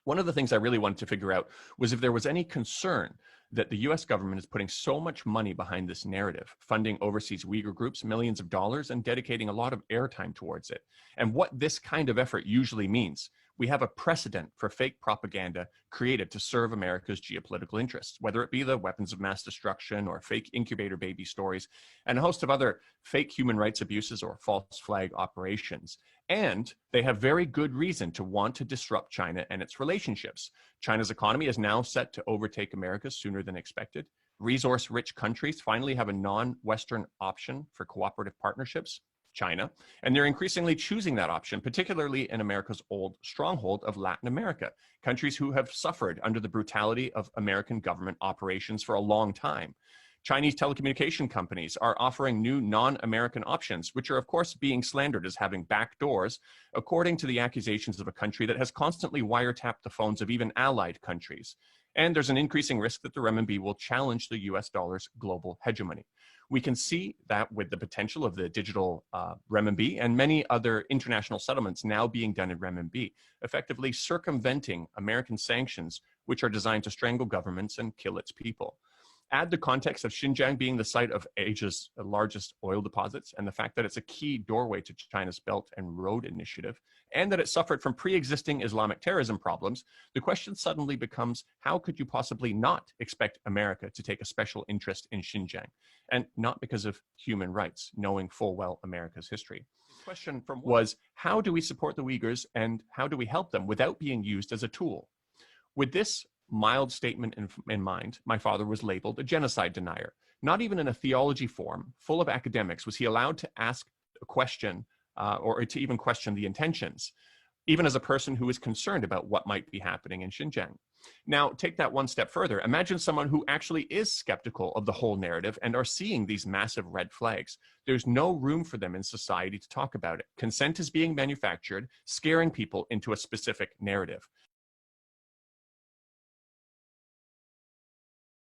One of the things I really wanted to figure out was if there was any concern that the US government is putting so much money behind this narrative, funding overseas Uyghur groups millions of dollars and dedicating a lot of airtime towards it, and what this kind of effort usually means. We have a precedent for fake propaganda created to serve America's geopolitical interests, whether it be the weapons of mass destruction or fake incubator baby stories, and a host of other fake human rights abuses or false flag operations. And they have very good reason to want to disrupt China and its relationships. China's economy is now set to overtake America's sooner than expected. Resource-rich countries finally have a non-Western option for cooperative partnerships, China, and they're increasingly choosing that option, particularly in America's old stronghold of Latin America, countries who have suffered under the brutality of American government operations for a long time. Chinese telecommunication companies are offering new non-American options, which are of course being slandered as having back doors, according to the accusations of a country that has constantly wiretapped the phones of even allied countries. And there's an increasing risk that the renminbi will challenge the US dollar's global hegemony. We can see that with the potential of the digital renminbi and many other international settlements now being done in renminbi, effectively circumventing American sanctions, which are designed to strangle governments and kill its people. Add the context of Xinjiang being the site of Asia's largest oil deposits and the fact that it's a key doorway to China's Belt and Road Initiative, and that it suffered from pre-existing Islamic terrorism problems, the question suddenly becomes, how could you possibly not expect America to take a special interest in Xinjiang? And not because of human rights, knowing full well America's history. The question was, how do we support the Uyghurs and how do we help them without being used as a tool? With this mild statement in mind, my father was labeled a genocide denier. Not even in a theology form, full of academics, was he allowed to ask a question or to even question the intentions, even as a person who is concerned about what might be happening in Xinjiang. Now, take that one step further. Imagine someone who actually is skeptical of the whole narrative and are seeing these massive red flags. There's no room for them in society to talk about it. Consent is being manufactured, scaring people into a specific narrative.